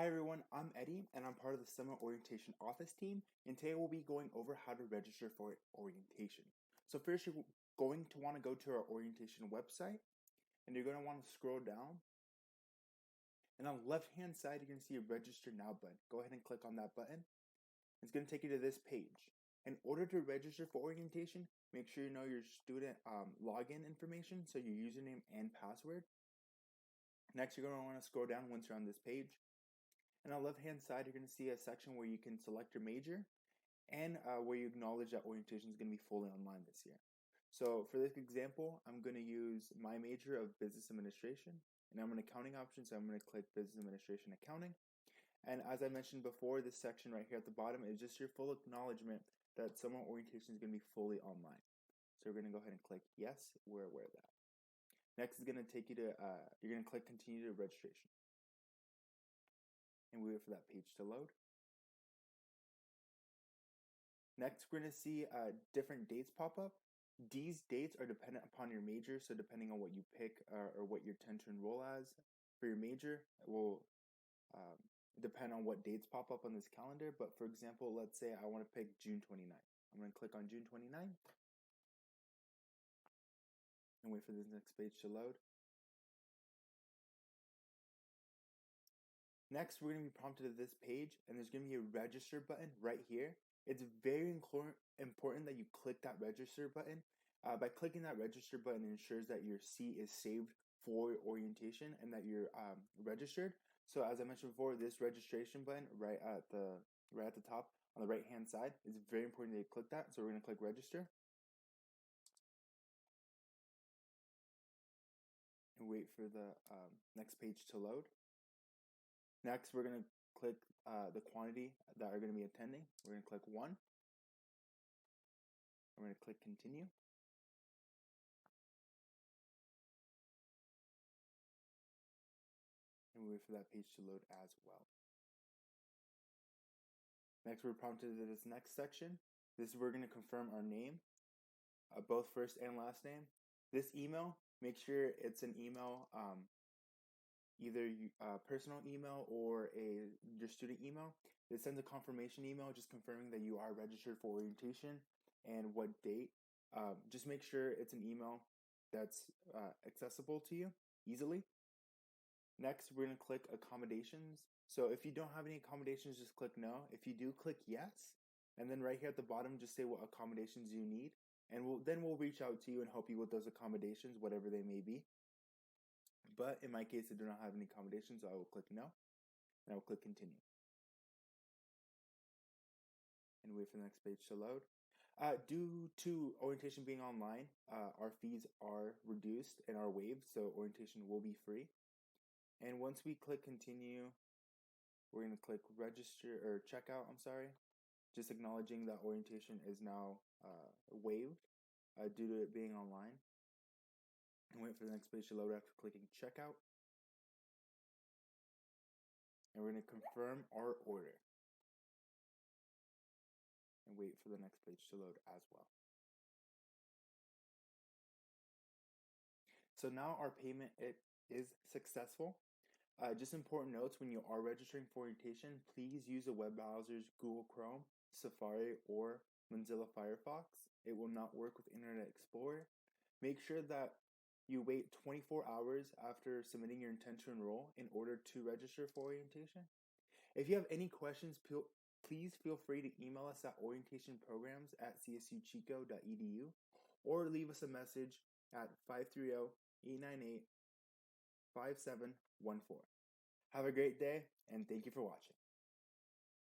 Hi everyone, I'm Eddie and I'm part of the Summer Orientation Office team, and today we'll be going over how to register for orientation. So first you're going to want to go to our orientation website and you're going to want to scroll down, and on the left hand side you're going to see a register now button. Go ahead and click on that button. It's going to take you to this page. In order to register for orientation, make sure you know your student login information, so your username and password. Next you're going to want to scroll down once you're on this page. And on the left hand side, you're going to see a section where you can select your major and where you acknowledge that orientation is going to be fully online this year. So for this example, I'm going to use my major of business administration, and I'm an accounting option, so I'm going to click business administration accounting. And as I mentioned before, this section right here at the bottom is just your full acknowledgement that summer orientation is going to be fully online. So we're going to go ahead and click yes, we're aware of that. Next is going to take you to, you're going to click continue to registration. And we wait for that page to load. Next, we're going to see different dates pop up. These dates are dependent upon your major, so depending on what you pick or what you tend to enroll as for your major, it will depend on what dates pop up on this calendar. But for example, let's say I want to pick June 29th. I'm going to click on June 29th and wait for this next page to load. Next, we're going to be prompted to this page, and there's going to be a register button right here. It's very important that you click that register button. By clicking that register button, it ensures that your seat is saved for orientation and that you're registered. So as I mentioned before, this registration button right at the top on the right hand side, it's very important that you click that. So we're going to click register and wait for the next page to load. Next, we're going to click the quantity that are going to be attending. We're going to click 1. I'm going to click continue. And we wait for that page to load as well. Next, we're prompted to this next section. This is where we're going to confirm our name, both first and last name. This email, make sure it's an email, either a personal email or your student email. It sends a confirmation email just confirming that you are registered for orientation and what date. Just make sure it's an email that's accessible to you easily. Next, we're going to click accommodations. So if you don't have any accommodations, just click no. If you do, click yes. And then right here at the bottom, just say what accommodations you need. And we'll reach out to you and help you with those accommodations, whatever they may be. But in my case, I do not have any accommodations, so I will click no. And I will click continue. And wait for the next page to load. Due to orientation being online, our fees are reduced and are waived, so orientation will be free. And once we click continue, we're going to click register or checkout, I'm sorry, just acknowledging that orientation is now waived due to it being online. And wait for the next page to load after clicking checkout. And we're going to confirm our order. And wait for the next page to load as well. So now our payment is successful. Just important notes: when you are registering for orientation, please use the web browsers Google Chrome, Safari, or Mozilla Firefox. It will not work with Internet Explorer. Make sure that you wait 24 hours after submitting your intent to enroll in order to register for orientation. If you have any questions, please feel free to email us at orientationprograms@csuchico.edu or leave us a message at 530-898-5714. Have a great day, and thank you for watching.